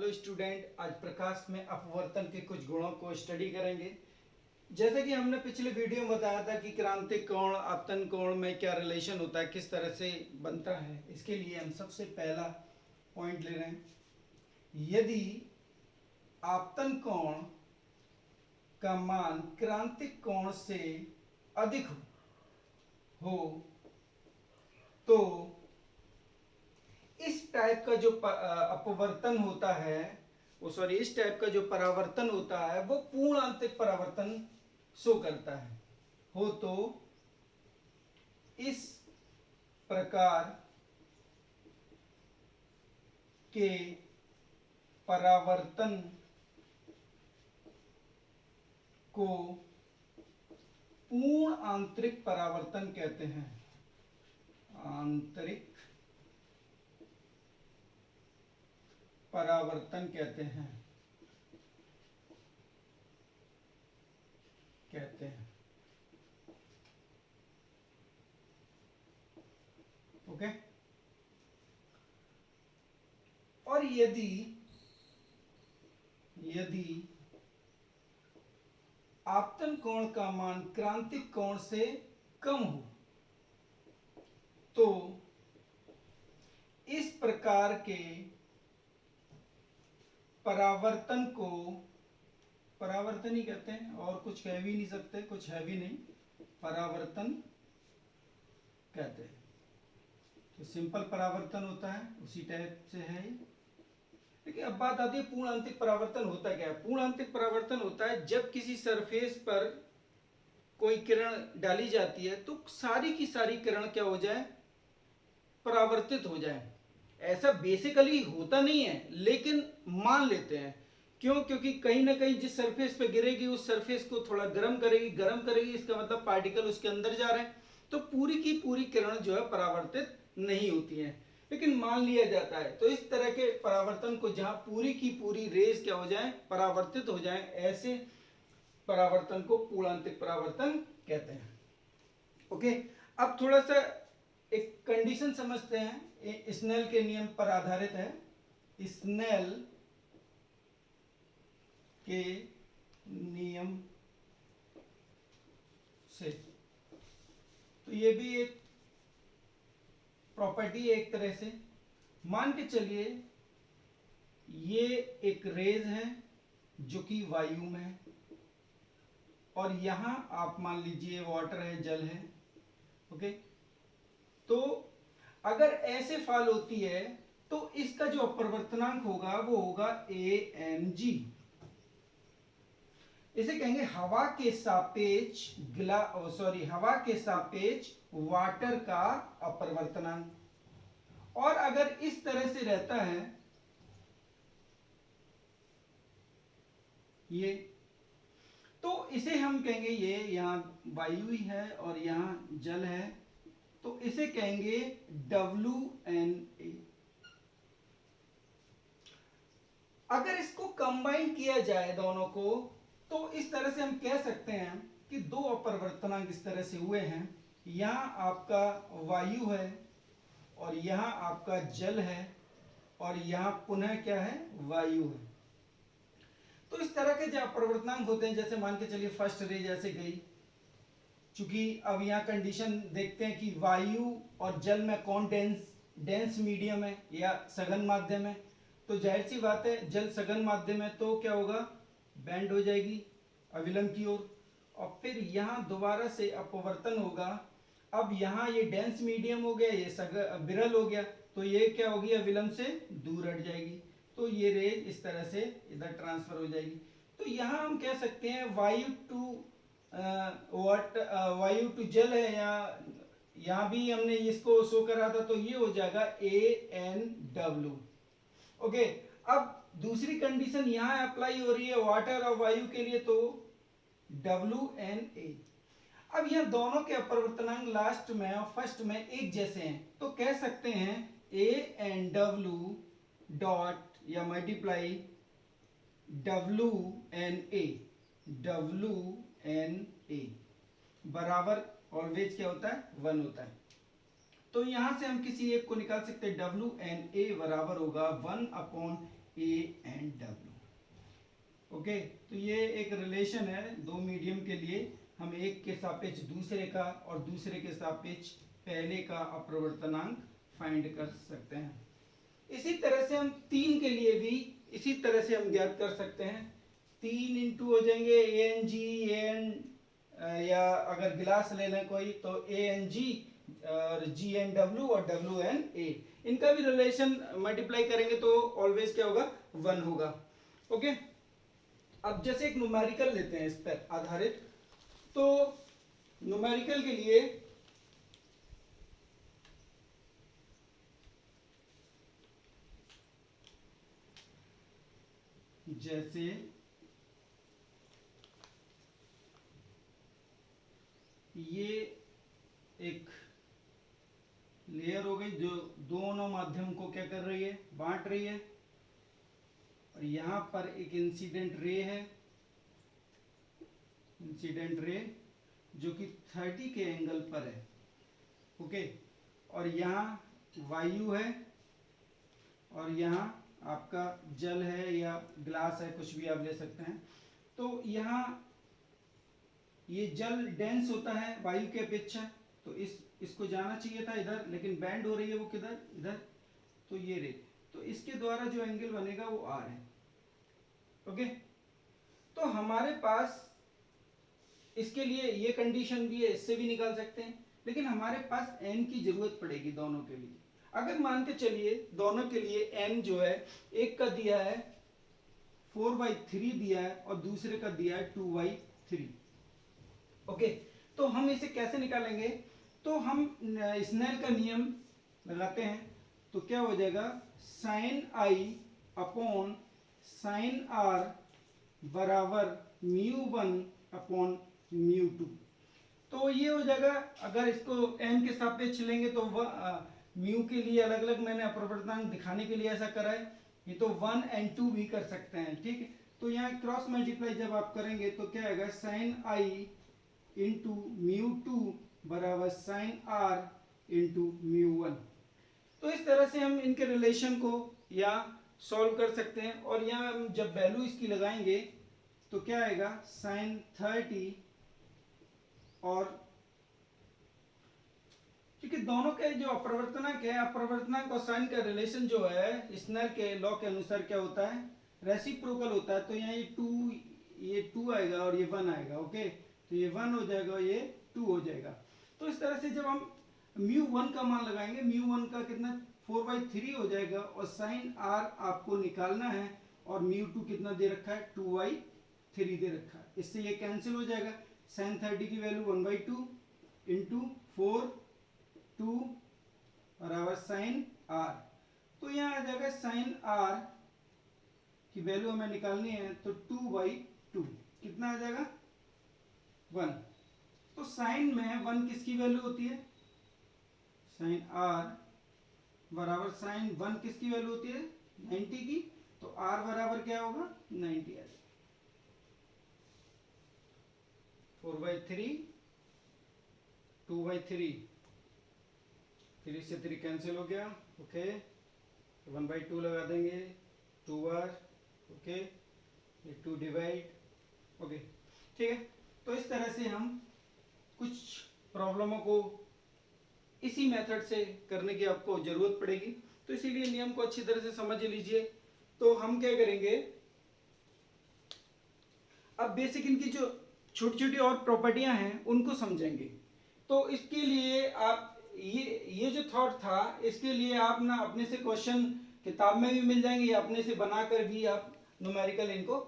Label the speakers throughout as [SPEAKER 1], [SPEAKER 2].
[SPEAKER 1] Hello student, आज प्रकाश में अपवर्तन के कुछ गुणों को स्टडी करेंगे। जैसे कि हमने पिछले वीडियो में बताया था कि क्रांतिक कोण आपतन कोण में क्या रिलेशन होता है, किस तरह से बनता है। इसके लिए हम सबसे पहला पॉइंट ले रहे हैं। यदि आपतन कोण का मान क्रांतिक कोण से अधिक हो तो इस टाइप का जो अपवर्तन होता है, इस टाइप का जो परावर्तन होता है वो पूर्ण आंतरिक परावर्तन शो करता है। हो तो इस प्रकार के परावर्तन को पूर्ण आंतरिक परावर्तन कहते हैं। आंतरिक परावर्तन कहते हैं। ओके। और यदि आपतन कोण का मान क्रांतिक कोण से कम हो तो इस प्रकार के परावर्तन को परावर्तन ही कहते हैं, और कुछ कह भी नहीं सकते, कुछ है भी नहीं, परावर्तन कहते हैं। तो सिंपल परावर्तन होता है, उसी टाइप से है। देखिए, अब बात आती है पूर्ण आंतरिक परावर्तन होता क्या है। पूर्ण आंतरिक परावर्तन होता है जब किसी सरफेस पर कोई किरण डाली जाती है तो सारी की सारी किरण क्या हो जाए, परावर्तित हो जाए। ऐसा बेसिकली होता नहीं है, लेकिन मान लेते हैं। क्यों? क्योंकि कहीं ना कहीं जिस सरफेस पे गिरेगी उस सरफेस को थोड़ा गर्म करेगी, इसका मतलब पार्टिकल उसके अंदर जा रहे हैं, तो पूरी की पूरी किरण जो है परावर्तित नहीं होती है, लेकिन मान लिया जाता है। तो इस तरह के परावर्तन को जहां पूरी की पूरी रेज क्या हो जाए, परावर्तित हो जाए, ऐसे परावर्तन को पूर्ण आंतरिक परावर्तन कहते हैं। ओके, अब थोड़ा सा एक कंडीशन समझते हैं, स्नेल के नियम पर आधारित है। स्नेल के नियम से, तो ये भी एक प्रॉपर्टी है एक तरह से। मान के चलिए ये एक रेज है जो कि वायु में है, और यहां आप मान लीजिए वाटर है, जल है। ओके, तो अगर ऐसे फॉल होती है तो इसका जो अपवर्तनांक होगा वो होगा AmG। इसे कहेंगे हवा के सापेक्ष हवा के सापेक्ष वाटर का अपवर्तनांक। और अगर इस तरह से रहता है ये, तो इसे हम कहेंगे, ये यहां वायु ही है और यहां जल है, तो इसे कहेंगे WNA। अगर इसको कंबाइन किया जाए दोनों को, तो इस तरह से हम कह सकते हैं कि दो अपवर्तनांक इस तरह से हुए हैं। यहां आपका वायु है और यहां आपका जल है, और यहां पुनः क्या है, वायु है। तो इस तरह के जो अपवर्तनांक होते हैं, जैसे मान के चलिए फर्स्ट रे जैसे गई, चूंकि अब यहां कंडीशन देखते हैं कि वायु और जल में कौन डेंस मीडियम है या सघन माध्यम है, तो जाहिर सी बात है जल सघन माध्यम है तो क्या होगा, बैंड हो जाएगी अविलंब की ओर, और फिर यहां दोबारा से अपवर्तन होगा। अब यहां ये डेंस मीडियम हो गया, ये विरल हो गया, तो ये क्या होगी, अविलंब से दूर हट जाएगी, तो ये रेज इस तरह से इधर ट्रांसफर हो जाएगी। तो यहां हम कह सकते हैं वायु टू जल है, या यहां भी हमने इसको शो करा था, तो ये हो जाएगा AnW। ओके, अब दूसरी कंडीशन यहां अप्लाई हो रही है वाटर और वायु के लिए, तो WNA। अब यह दोनों के अपवर्तनांक लास्ट में और फर्स्ट में एक जैसे हैं, तो कह सकते हैं AnW डॉट या मल्टीप्लाई WNA बराबर ऑलवेज क्या होता है, 1 होता है। तो यहां से हम किसी एक को निकाल सकते हैं, WNA बराबर होगा 1/A ओके, तो ये एक रिलेशन है दो मीडियम के लिए, हम एक के सापेक्ष दूसरे का और दूसरे के सापेक्ष पहले का अपरिवर्तनांक फाइंड कर सकते हैं। इसी तरह से हम 3 के लिए भी इसी तरह से हम ज्ञात कर सकते हैं। 3 इंटू हो जाएंगे ए एन जी एन, या अगर गिलास ले लें कोई तो ए एन जी और जी एन डब्ल्यू और डब्ल्यू एन ए, इनका भी रिलेशन मल्टीप्लाई करेंगे तो ऑलवेज क्या होगा, 1 होगा। ओके, अब जैसे एक न्यूमेरिकल लेते हैं इस पर आधारित, तो न्यूमेरिकल के लिए जैसे ये एक लेयर हो गई जो दोनों माध्यम को क्या कर रही है, बांट रही है, और यहां पर एक इंसिडेंट रे है, इंसिडेंट रे जो कि 30 के एंगल पर है। ओके, और यहाँ वायु है और यहाँ आपका जल है या ग्लास है, कुछ भी आप ले सकते हैं। तो यहाँ ये जल डेंस होता है वायु के अपेक्षा, तो इसको जाना चाहिए था इधर, लेकिन बैंड हो रही है वो किधर, इधर। तो ये रे, तो इसके द्वारा जो एंगल बनेगा वो आर है। ओके, तो हमारे पास इसके लिए ये कंडीशन भी है, इससे भी निकाल सकते हैं, लेकिन हमारे पास n की जरूरत पड़ेगी दोनों के लिए। अगर मान के चलिए दोनों के लिए n जो है, एक का दिया है 4/3 दिया है और दूसरे का दिया है 2/3। ओके, तो हम इसे कैसे निकालेंगे, तो हम स्नेल का नियम लगाते हैं, तो क्या हो जाएगा, sine i upon sine r बराबर μ1 अपॉन μ2। तो ये हो जाएगा, अगर इसको n के सापेक्ष लेंगे तो म्यू के लिए अलग अलग मैंने अपरिवर्तनांक दिखाने के लिए ऐसा करा है, ये तो 1 and 2 भी कर सकते हैं। ठीक है, तो यहाँ क्रॉस मल्टीप्लाई जब आप करेंगे तो क्या आएगा, साइन आई इंटू μ2 बराबर साइन आर इंटू μ1। तो इस तरह से हम इनके रिलेशन को या सॉल्व कर सकते हैं, और यहाँ हम जब वैल्यू इसकी लगाएंगे तो क्या आएगा, साइन 30, और क्योंकि दोनों के जो अपरिवर्तनांक है, अपरिवर्तनांक और साइन का रिलेशन जो है स्नेल के लॉ के अनुसार क्या होता है, रेसिप्रोकल होता है। तो यहाँ ये 2 आएगा और ये 1 आएगा। ओके, तो ये 1 हो जाएगा, ये 2 हो जाएगा। तो इस तरह से जब हम μ1 का मान लगाएंगे, μ1 का कितना 4/3 हो जाएगा, और साइन आर आपको निकालना है, और μ2 कितना दे रखा है, 2/3 दे रखा है। इससे ये कैंसिल हो जाएगा, साइन 30 की वैल्यू 1/2 इंटू 4 2 बराबर साइन आर। तो यहाँ आ जाएगा साइन आर की वैल्यू हमें निकालनी है, तो 2/2 कितना आ जाएगा, 1। तो साइन में 1 किसकी वैल्यू होती है, साइन आर बराबर साइन 1 किसकी वैल्यू होती है, 90 की। तो आर बराबर क्या होगा, 90 आ जाएगा। 4/3 2/3, 3 से 3 कैंसिल हो गया। ओके, 1/2 लगा देंगे, 2r। ओके, ये 2 डिवाइड। ओके, ठीक है। तो इस तरह से हम कुछ प्रॉब्लमों को इसी मेथड से करने की आपको जरूरत पड़ेगी, तो इसीलिए नियम को अच्छी तरह से समझ लीजिए। तो हम क्या करेंगे, अब बेसिक इनकी जो छोटी छोटी और प्रॉपर्टियां हैं उनको समझेंगे। तो इसके लिए आप ये जो थॉट था, इसके लिए आप ना अपने से क्वेश्चन किताब में भी मिल जाएंगे, या अपने से बनाकर भी आप न्यूमेरिकल इनको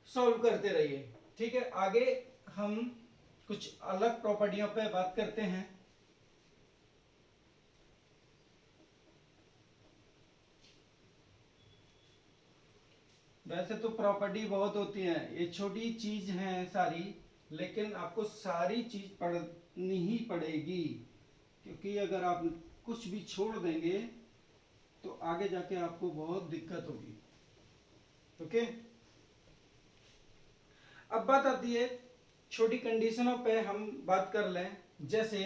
[SPEAKER 1] सॉल्व करते रहिए। ठीक है, आगे हम कुछ अलग प्रॉपर्टियों पे बात करते हैं। वैसे तो प्रॉपर्टी बहुत होती है, ये छोटी चीज है सारी, लेकिन आपको सारी चीज पढ़नी ही पड़ेगी, क्योंकि अगर आप कुछ भी छोड़ देंगे तो आगे जाके आपको बहुत दिक्कत होगी। ओके, अब बात आती है छोटी कंडीशनों पे, हम बात कर लें। जैसे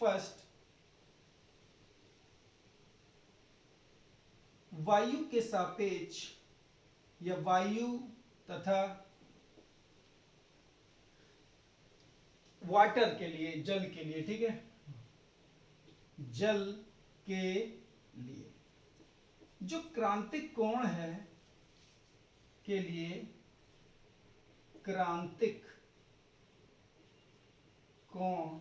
[SPEAKER 1] फर्स्ट, वायु के सापेक्ष या वायु तथा वाटर के लिए, जल के लिए, ठीक है, जल के लिए जो क्रांतिक कोण है के लिए क्रांतिक कोण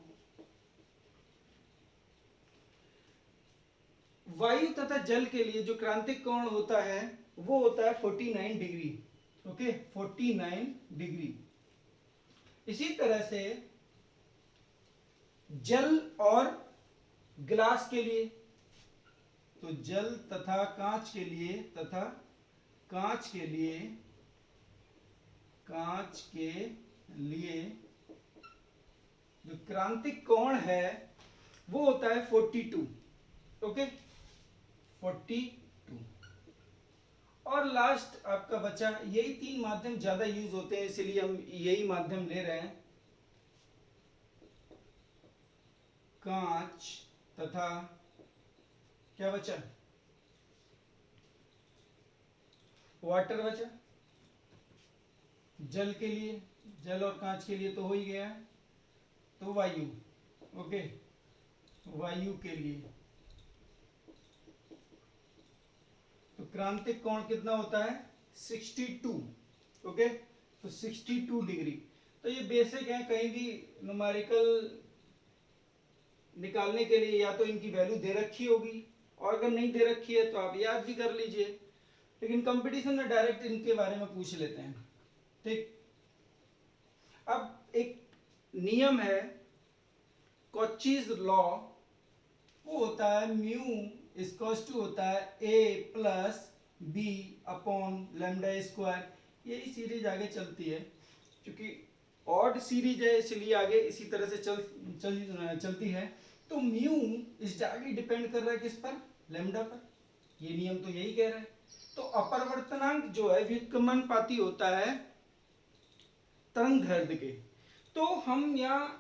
[SPEAKER 1] वायु तथा जल के लिए जो क्रांतिक कोण होता है वो होता है 49 डिग्री। Okay, 49 degree. इसी तरह से जल और ग्लास के लिए, तो जल तथा कांच के लिए, कांच के लिए जो क्रांतिक कोण है वो होता है 42। ओके, 42। और लास्ट आपका बचा, यही 3 माध्यम ज्यादा यूज होते हैं इसलिए हम यही माध्यम ले रहे हैं, कांच तथा क्या बचा, वाटर बचा। जल के लिए, जल और कांच के लिए तो हो ही गया, तो वायु। ओके, वायु के लिए तो क्रांतिक कोण कितना होता है 62। ओके, तो 62 डिग्री। तो ये बेसिक है, कहीं भी न्यूमेरिकल निकालने के लिए या तो इनकी वैल्यू दे रखी होगी, और अगर नहीं दे रखी है तो आप याद भी कर लीजिए, लेकिन कंपटीशन में डायरेक्ट इनके बारे में पूछ लेते हैं। ठीक, अब एक नियम है कॉचीज लॉ, वो होता है म्यू इक्वल्स टू होता है a plus B upon lambda square. यही सीरीज आगे चलती है, क्योंकि ऑड सीरीज है इसलिए आगे इसी तरह से चलती है। तो म्यू इस डायरेक्टली डिपेंड कर रहा है किस पर, लैम्डा पर। ये नियम तो यही कह रहा है। तो अपरिवर्तनांक जो है व्युत्क्रमणपाती होता है तरंग दैर्ध्य के। तो हम यहाँ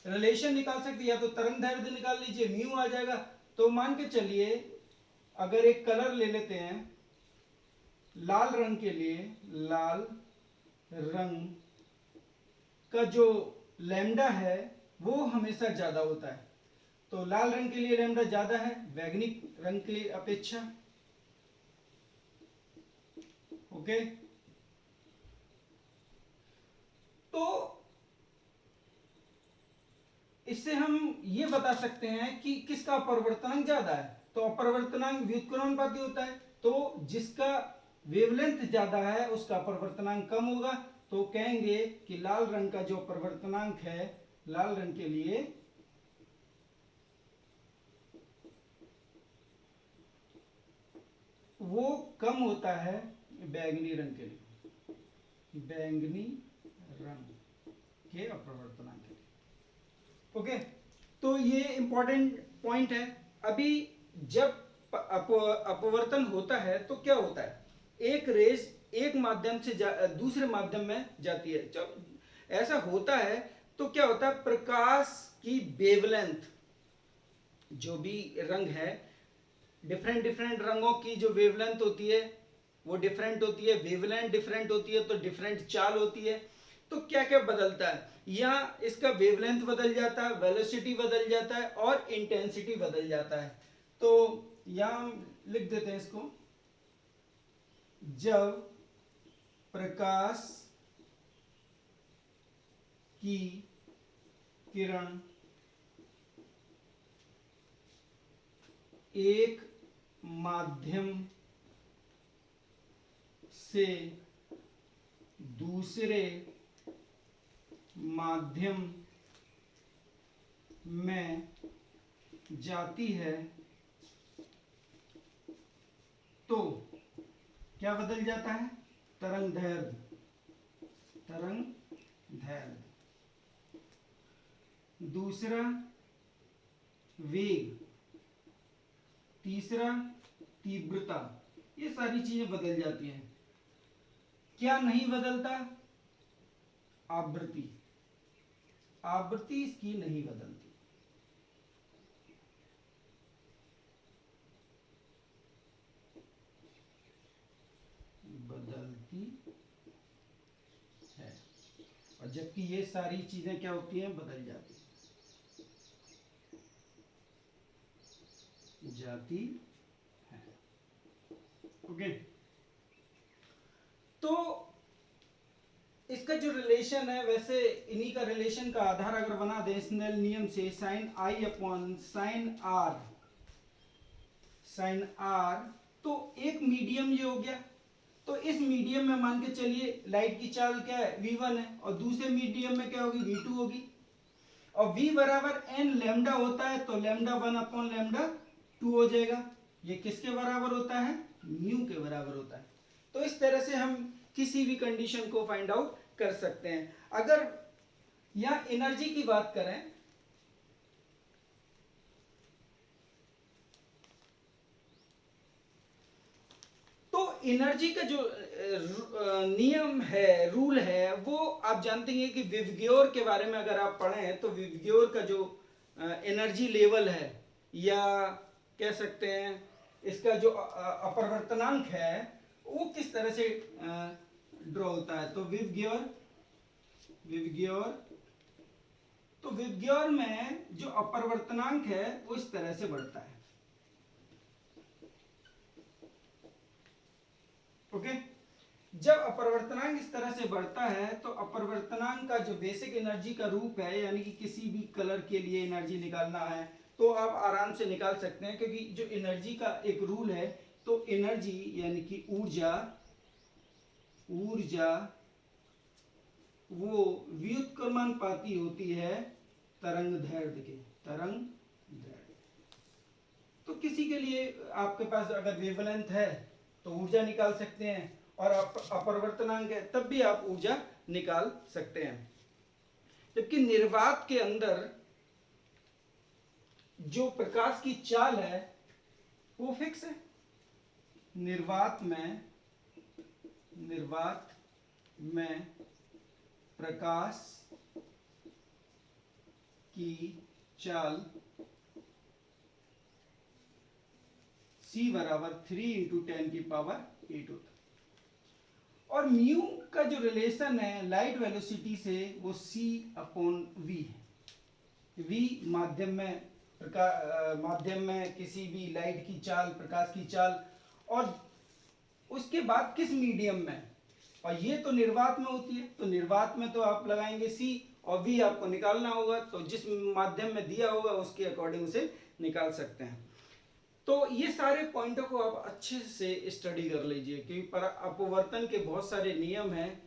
[SPEAKER 1] रिलेशन निकाल सकते हैं, या तो तरंग दैर्ध्य निकाल लीजिए, म्यू आ जाएगा। तो मान के चलिए अगर एक कलर ले लेते हैं, लाल रंग के लिए, लाल रंग का जो लैम्डा है वो हमेशा ज्यादा होता है। तो लाल रंग के लिए लैम्डा ज्यादा है बैंगनी रंग की अपेक्षा। ओके, तो इससे हम ये बता सकते हैं कि किसका अपवर्तनांक ज्यादा है। तो अपवर्तनांक व्युत्क्रमणपाती होता है, तो जिसका वेवलेंथ ज्यादा है उसका अपवर्तनांक कम होगा। तो कहेंगे कि लाल रंग का जो अपवर्तनांक है, लाल रंग के लिए वो कम होता है बैंगनी रंग के लिए, बैंगनी रंग के अपवर्तनांक के लिए। ओके, तो ये इंपॉर्टेंट पॉइंट है। अभी जब अपवर्तन होता है तो क्या होता है, एक रेस एक माध्यम से दूसरे माध्यम में जाती है। जब ऐसा होता है तो क्या होता है, प्रकाश की वेवलेंथ, जो भी रंग है, डिफरेंट डिफरेंट रंगों की जो वेवलेंथ होती है वो डिफरेंट होती है, वेवलेंथ डिफरेंट होती है, तो डिफरेंट चाल होती है। तो क्या क्या बदलता है, या इसका वेवलेंथ बदल जाता है, वेलोसिटी बदल जाता है, और इंटेंसिटी बदल जाता है। तो यहां लिख देते हैं इसको, जब प्रकाश की किरण एक माध्यम से दूसरे माध्यम में जाती है तो क्या बदल जाता है, तरंग दैर्ध्य, तरंग दैर्ध्य। दूसरा वेग, तीसरा तीव्रता, ये सारी चीजें बदल जाती हैं। क्या नहीं बदलता, आवृत्ति, आवृत्ति इसकी नहीं बदलती। होती है, और जबकि ये सारी चीजें क्या होती हैं, बदल जाती है। ओके, तो इसका जो रिलेशन है, वैसे इन्हीं का रिलेशन का आधार अगर बना दे स्नेल नियम से, sine i upon sine r, तो एक मीडियम ये हो गया। तो इस मीडियम में मान के चलिए लाइट की चाल क्या है, v1 है, और दूसरे मीडियम में क्या होगी, v2 होगी। और v बराबर n लैम्डा होता है, तो लैम्डा 1 अपॉन लैम्डा 2 हो जाएगा। ये किसके बराबर होता है, म्यू के बराबर होता है। तो इस तरह से हम किसी भी कंडीशन को फाइंड आउट कर सकते हैं। अगर यहां एनर्जी की बात करें, तो एनर्जी का जो नियम है, रूल है, वो आप जानते हैं कि विवग्योर के बारे में अगर आप पढ़ें तो विवग्योर का जो एनर्जी लेवल है, या कह सकते हैं इसका जो अपवर्तनांक है, वो किस तरह से ड्रॉ होता है। तो विवग्योर में जो अपवर्तनांक है वो इस तरह से बढ़ता है। ओके, जब अपवर्तनांक इस तरह से बढ़ता है, तो अपवर्तनांक का जो बेसिक एनर्जी का रूप है, यानी कि किसी भी कलर के लिए एनर्जी निकालना है तो आप आराम से निकाल सकते हैं, क्योंकि जो एनर्जी का एक रूल है, तो एनर्जी यानी कि ऊर्जा वो व्युत्क्रमानुपाती होती है तरंगदैर्घ्य के। तो किसी के लिए आपके पास अगर वेवलेंथ है तो ऊर्जा निकाल सकते हैं, और अपवर्तनांक है तब भी आप ऊर्जा निकाल सकते हैं। जबकि निर्वात के अंदर जो प्रकाश की चाल है वो फिक्स है। निर्वात में प्रकाश की चाल c बराबर 3 इंटू 10 की पावर 8 होता है। और म्यू का जो रिलेशन है लाइट वेलोसिटी से, वो c अपॉन v है। v माध्यम में किसी भी लाइट की चाल, प्रकाश की चाल, और उसके बाद किस मीडियम में, और ये तो निर्वात में होती है, तो निर्वात में तो आप लगाएंगे c, और v आपको निकालना होगा, तो जिस माध्यम में दिया होगा उसके अकॉर्डिंग से निकाल सकते हैं। तो ये सारे पॉइंटों को आप अच्छे से स्टडी कर लीजिए, क्योंकि अपवर्तन के बहुत सारे नियम हैं,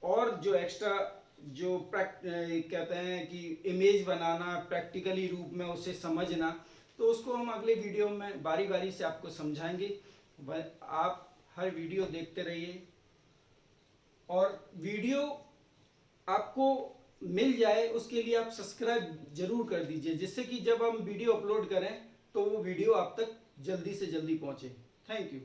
[SPEAKER 1] और जो एक्स्ट्रा जो कहते हैं कि इमेज बनाना, प्रैक्टिकली रूप में उसे समझना, तो उसको हम अगले वीडियो में बारी बारी से आपको समझाएंगे। आप हर वीडियो देखते रहिए, और वीडियो आपको मिल जाए उसके लिए आप सब्सक्राइब जरूर कर दीजिए, जिससे कि जब हम वीडियो अपलोड करें तो वो वीडियो आप तक जल्दी से जल्दी पहुंचे। Thank you.